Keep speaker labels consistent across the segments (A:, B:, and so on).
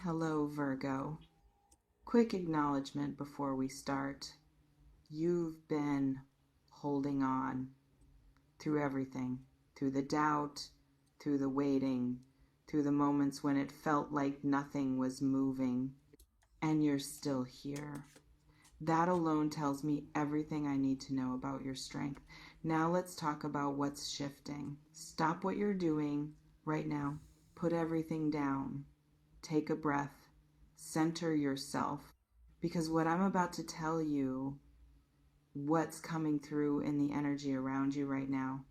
A: Hello, Virgo. Quick acknowledgement before we start. You've been holding on through everything, through the doubt, through the waiting, through the moments when it felt like nothing was moving, and you're still here. That alone tells me everything I need to know about your strength. Now let's talk about what's shifting. Stop what you're doing right now. Put everything down. Take a breath. Center yourself. Because what I'm about to tell you, what's coming through in the energy around you right now,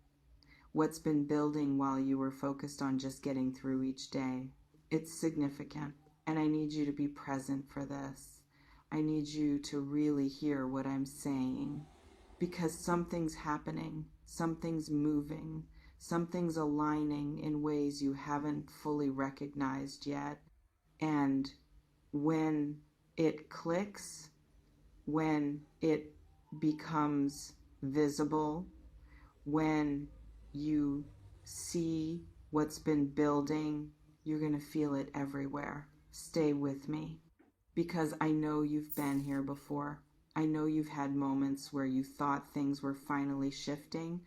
A: what's been building while you were focused on just getting through each day, it's significant. And I need you to be present for this. I need you to really hear what I'm saying, because something's happening, something's moving, something's aligning in ways you haven't fully recognized yet. And when it clicks, when it becomes visible, when you see what's been building, you're going to feel it everywhere. Stay with me, because I know you've been here before. I know you've had moments where you thought things were finally shifting,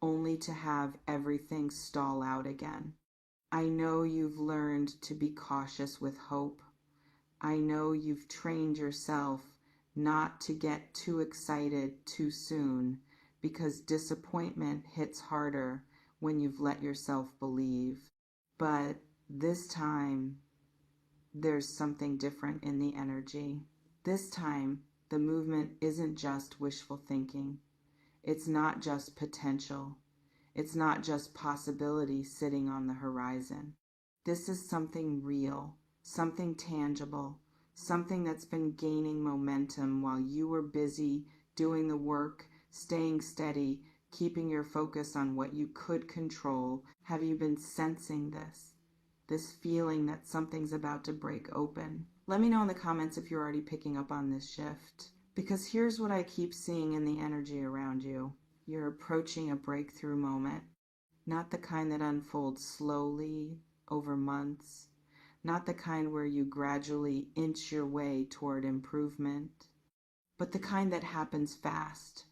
A: only to have everything stall out again. I know you've learned to be cautious with hope. I know you've trained yourself not to get too excited too soon, because disappointment hits harder when you've let yourself believe. But this time, there's something different in the energy. This time, the movement isn't just wishful thinking. It's not just potential. It's not just possibility sitting on the horizon. This is something real, something tangible, something that's been gaining momentum while you were busy doing the work, staying steady, keeping your focus on what you could control. Have you been sensing this? This feeling that something's about to break open? Let me know in the comments if you're already picking up on this shift. Because here's what I keep seeing in the energy around you. You're approaching a breakthrough moment. Not the kind that unfolds slowly over months. Not the kind where you gradually inch your way toward improvement. But the kind that happens fast.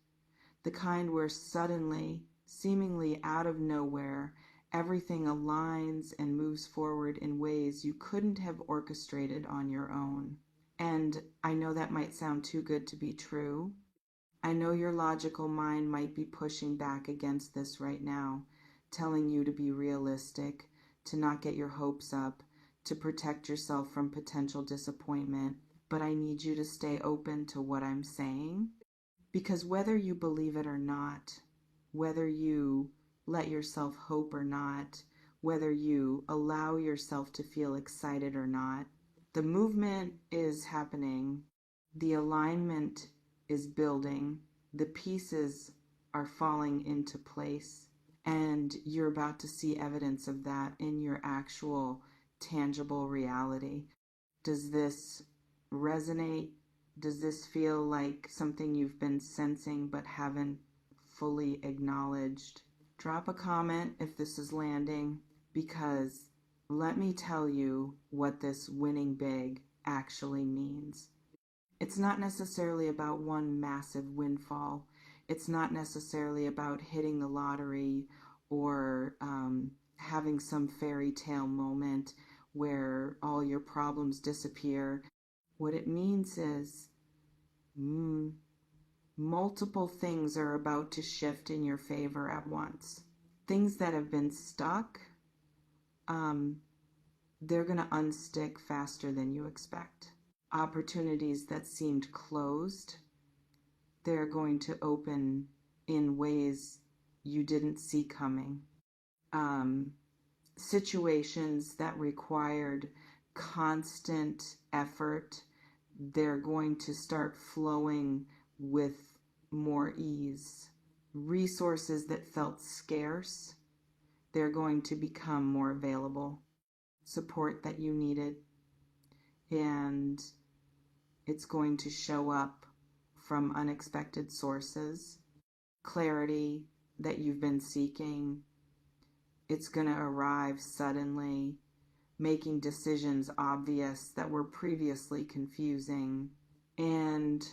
A: The kind where suddenly, seemingly out of nowhere, everything aligns and moves forward in ways you couldn't have orchestrated on your own. And I know that might sound too good to be true. I know your logical mind might be pushing back against this right now, telling you to be realistic, to not get your hopes up, to protect yourself from potential disappointment. But I need you to stay open to what I'm saying, because whether you believe it or not, whether you let yourself hope or not, whether you allow yourself to feel excited or not, the movement is happening, the alignment is building, the pieces are falling into place, and you're about to see evidence of that in your actual tangible reality. Does this resonate? Does this feel like something you've been sensing but haven't fully acknowledged? Drop a comment if this is landing, because let me tell you what this winning big actually means. It's not necessarily about one massive windfall. It's not necessarily about hitting the lottery or having some fairy tale moment where all your problems disappear. What it means is multiple things are about to shift in your favor at once. Things that have been stuck, they're going to unstick faster than you expect. Opportunities that seemed closed, they're going to open in ways you didn't see coming. Situations that required constant effort, they're going to start flowing with more ease. Resources that felt scarce, they're going to become more available. Support that you needed, and it's going to show up from unexpected sources. Clarity that you've been seeking, it's going to arrive suddenly. making decisions obvious that were previously confusing. And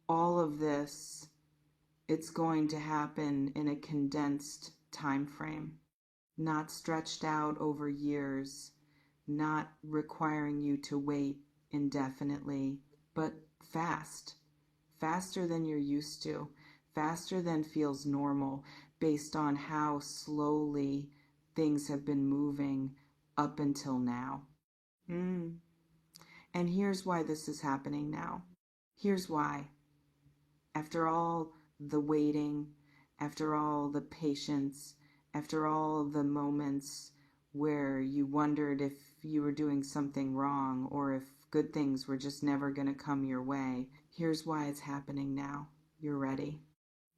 A: all of this, it's going to happen in a condensed time frame, not stretched out over years, not requiring you to wait indefinitely, but fast, faster than you're used to, faster than feels normal based on how slowly things have been moving up until now. And here's why this is happening now. Here's why. After all the waiting, after all the patience, after all the moments where you wondered if you were doing something wrong or if good things were just never going to come your way, here's why it's happening now. You're ready.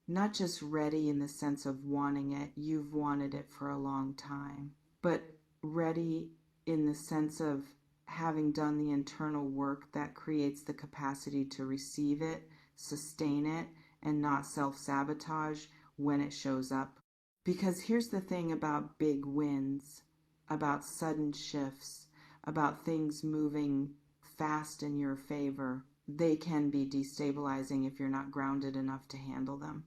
A: Not just ready in the sense of wanting it, you've wanted it for a long time, but ready in the sense of having done the internal work that creates the capacity to receive it, sustain it, and not self-sabotage when it shows up. Because here's the thing about big wins, about sudden shifts, about things moving fast in your favor. They can be destabilizing if you're not grounded enough to handle them.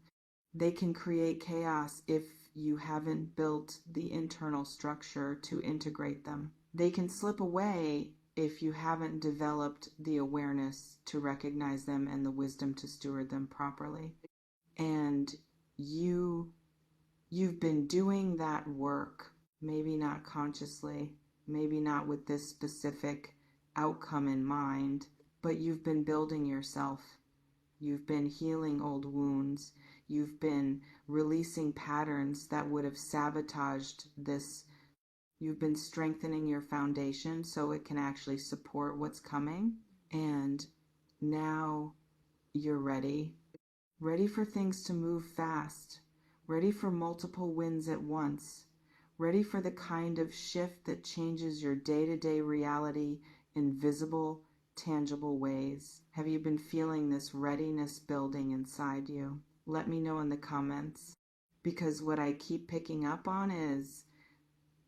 A: They can create chaos if you haven't built the internal structure to integrate them. They can slip away if you haven't developed the awareness to recognize them and the wisdom to steward them properly. And you've been doing that work, maybe not consciously, maybe not with this specific outcome in mind, but you've been building yourself. You've been healing old wounds. You've been releasing patterns that would have sabotaged this. You've been strengthening your foundation so it can actually support what's coming. And now you're ready. Ready for things to move fast. Ready for multiple wins at once. Ready for the kind of shift that changes your day-to-day reality in visible, tangible ways. Have you been feeling this readiness building inside you? Let me know in the comments, because what I keep picking up on is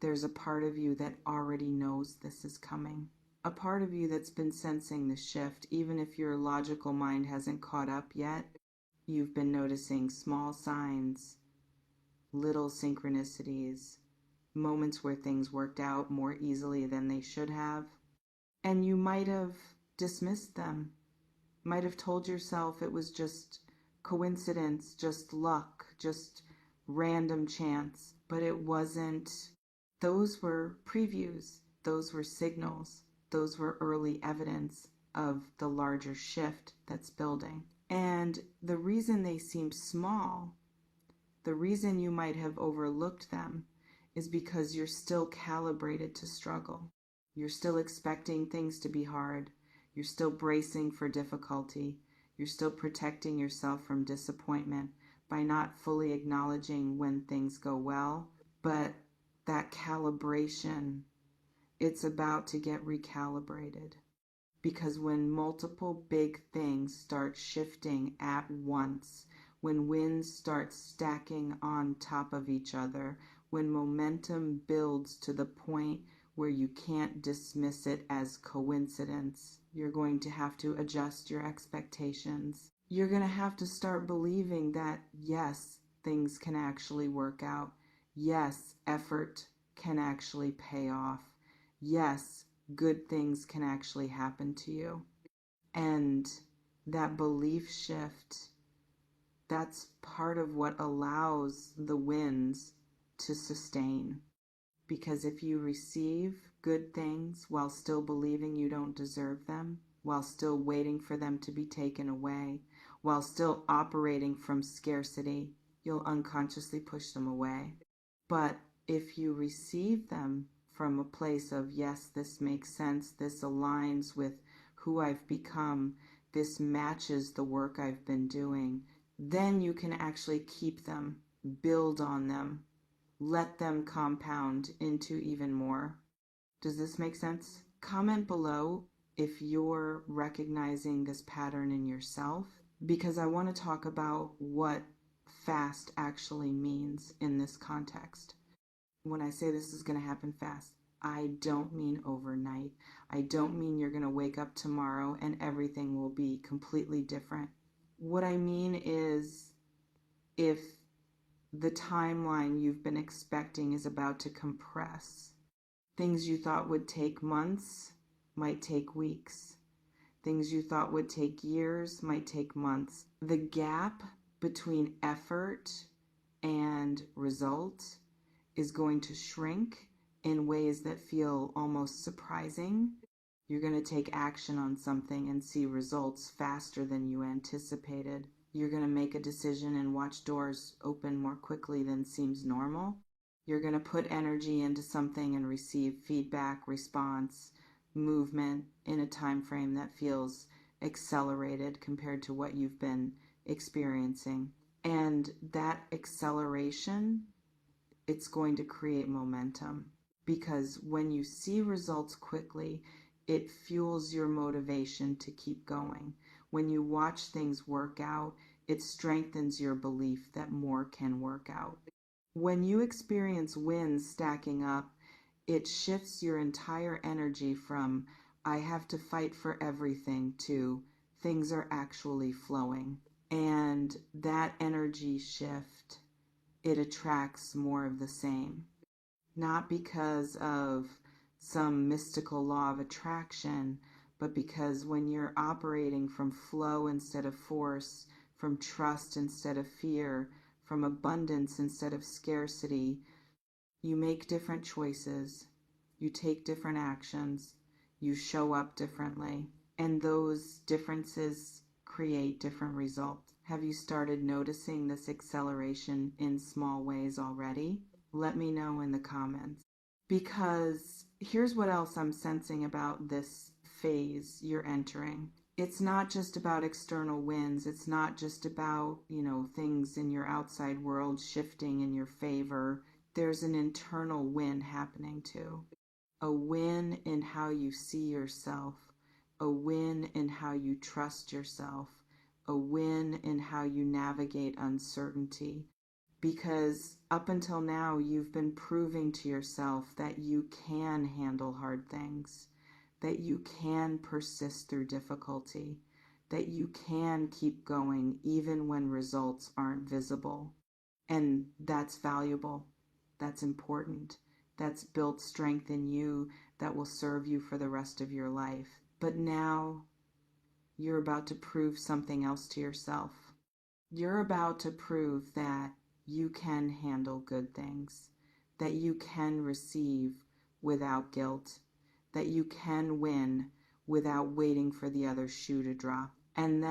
A: there's a part of you that already knows this is coming. A part of you that's been sensing the shift, even if your logical mind hasn't caught up yet. You've been noticing small signs, little synchronicities, moments where things worked out more easily than they should have. And you might have dismissed them, might have told yourself it was just coincidence, just luck, just random chance, but it wasn't. Those were previews, those were signals, those were early evidence of the larger shift that's building. And the reason they seem small, the reason you might have overlooked them, is because you're still calibrated to struggle. You're still expecting things to be hard. You're still bracing for difficulty. You're still protecting yourself from disappointment by not fully acknowledging when things go well. But that calibration, it's about to get recalibrated. Because when multiple big things start shifting at once, when wins start stacking on top of each other, when momentum builds to the point where you can't dismiss it as coincidence, you're going to have to adjust your expectations. You're going to have to start believing that, yes, things can actually work out. Yes, effort can actually pay off. Yes, good things can actually happen to you. And that belief shift, that's part of what allows the wins to sustain. Because if you receive good things while still believing you don't deserve them, while still waiting for them to be taken away, while still operating from scarcity, you'll unconsciously push them away. But if you receive them from a place of, yes, this makes sense, this aligns with who I've become, this matches the work I've been doing, then you can actually keep them, build on them, let them compound into even more. Does this make sense? Comment below if you're recognizing this pattern in yourself, because I want to talk about what fast actually means in this context. When I say this is going to happen fast, I don't mean overnight. I don't mean you're going to wake up tomorrow and everything will be completely different. What I mean is, if the timeline you've been expecting is about to compress, things you thought would take months might take weeks. Things you thought would take years might take months. The gap between effort and result is going to shrink in ways that feel almost surprising. You're going to take action on something and see results faster than you anticipated. You're going to make a decision and watch doors open more quickly than seems normal. You're going to put energy into something and receive feedback, response, movement in a time frame that feels accelerated compared to what you've been experiencing. And that acceleration, it's going to create momentum, because when you see results quickly, it fuels your motivation to keep going. When you watch things work out, it strengthens your belief that more can work out. When you experience wins stacking up, it shifts your entire energy from I have to fight for everything to things are actually flowing. And that energy shift, it attracts more of the same. Not because of some mystical law of attraction, but because when you're operating from flow instead of force, from trust instead of fear, from abundance instead of scarcity, you make different choices, you take different actions, you show up differently, and those differences create different results. Have you started noticing this acceleration in small ways already? Let me know in the comments. Because here's what else I'm sensing about this phase you're entering. It's not just about external wins. It's not just about, things in your outside world shifting in your favor. There's an internal win happening too. A win in how you see yourself. A win in how you trust yourself. A win in how you navigate uncertainty. Because up until now, you've been proving to yourself that you can handle hard things, that you can persist through difficulty, that you can keep going even when results aren't visible. And that's valuable. That's important. That's built strength in you that will serve you for the rest of your life. But now you're about to prove something else to yourself. You're about to prove that you can handle good things, that you can receive without guilt, that you can win without waiting for the other shoe to drop. And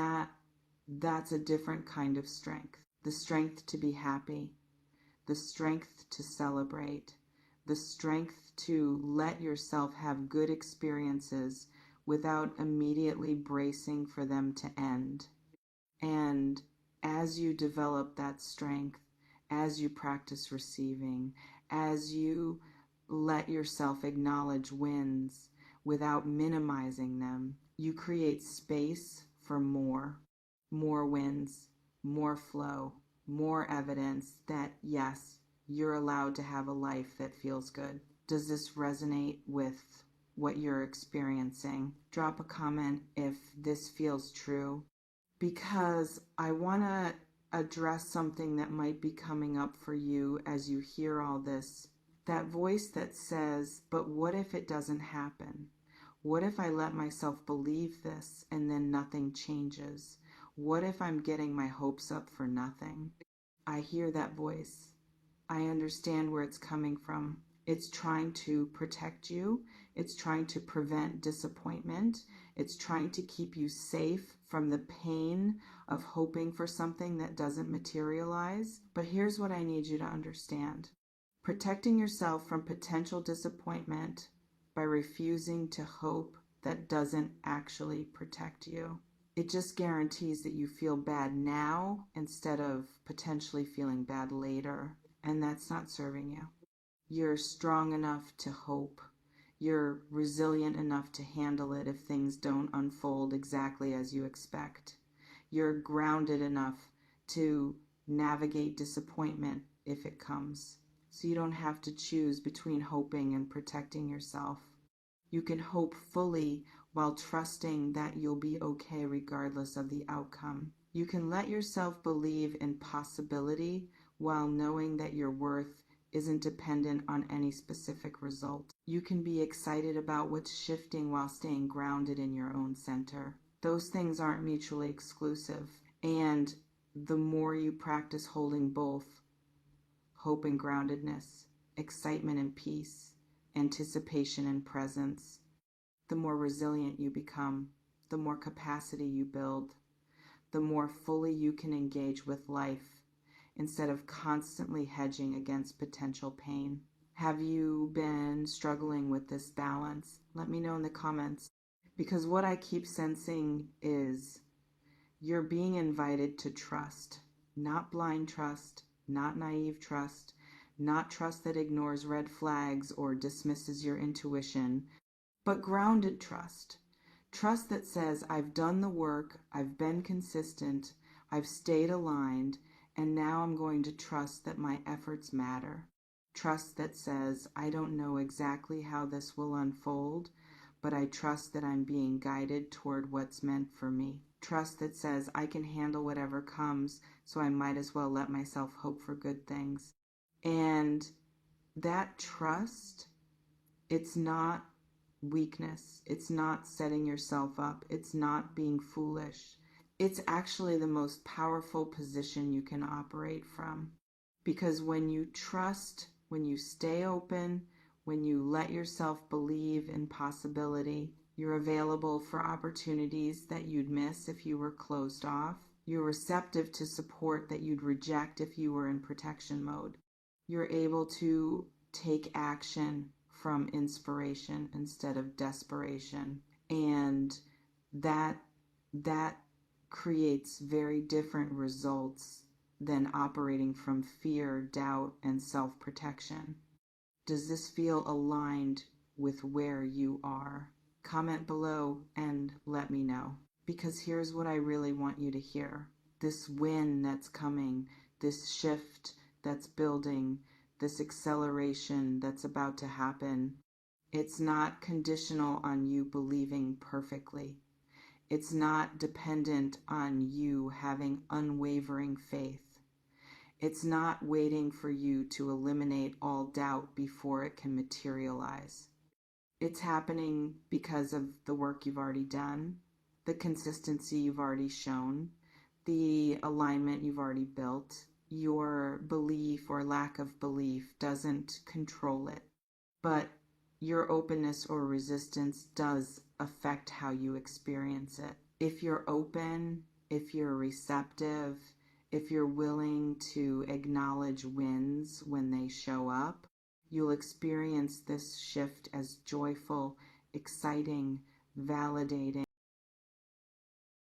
A: that's a different kind of strength. The strength to be happy, the strength to celebrate, the strength to let yourself have good experiences without immediately bracing for them to end. And as you develop that strength, as you practice receiving, as you let yourself acknowledge wins without minimizing them, you create space for more wins, more flow, more evidence that, yes, you're allowed to have a life that feels good. Does this resonate with what you're experiencing? Drop a comment if this feels true, because I want to address something that might be coming up for you as you hear all this. That voice that says, but what if it doesn't happen? What if I let myself believe this and then nothing changes? What if I'm getting my hopes up for nothing? I hear that voice. I understand where it's coming from. It's trying to protect you. It's trying to prevent disappointment. It's trying to keep you safe from the pain of hoping for something that doesn't materialize. But here's what I need you to understand. Protecting yourself from potential disappointment by refusing to hope that doesn't actually protect you. It just guarantees that you feel bad now instead of potentially feeling bad later. And that's not serving you. You're strong enough to hope. You're resilient enough to handle it if things don't unfold exactly as you expect. You're grounded enough to navigate disappointment if it comes. so you don't have to choose between hoping and protecting yourself. You can hope fully while trusting that you'll be okay regardless of the outcome. You can let yourself believe in possibility while knowing that your worth isn't dependent on any specific result. You can be excited about what's shifting while staying grounded in your own center. Those things aren't mutually exclusive. And the more you practice holding both, hope and groundedness, excitement and peace, anticipation and presence, the more resilient you become, the more capacity you build, the more fully you can engage with life instead of constantly hedging against potential pain. Have you been struggling with this balance? Let me know in the comments, because what I keep sensing is you're being invited to trust, not blind trust, not naive trust, not trust that ignores red flags or dismisses your intuition, but grounded trust. Trust that says, I've done the work, I've been consistent, I've stayed aligned, and now I'm going to trust that my efforts matter. Trust that says, I don't know exactly how this will unfold, but I trust that I'm being guided toward what's meant for me. Trust that says, I can handle whatever comes, so I might as well let myself hope for good things. And that trust, it's not weakness. It's not setting yourself up. It's not being foolish. It's actually the most powerful position you can operate from. Because when you trust, when you stay open, when you let yourself believe in possibility, you're available for opportunities that you'd miss if you were closed off. You're receptive to support that you'd reject if you were in protection mode. You're able to take action from inspiration instead of desperation. And that creates very different results than operating from fear, doubt, and self-protection. Does this feel aligned with where you are? Comment below and let me know. Because here's what I really want you to hear. This win that's coming, this shift that's building, this acceleration that's about to happen, it's not conditional on you believing perfectly. It's not dependent on you having unwavering faith. It's not waiting for you to eliminate all doubt before it can materialize. It's happening because of the work you've already done, the consistency you've already shown, the alignment you've already built. Your belief or lack of belief doesn't control it, but your openness or resistance does affect how you experience it. If you're open, if you're receptive, if you're willing to acknowledge wins when they show up, you'll experience this shift as joyful, exciting, validating,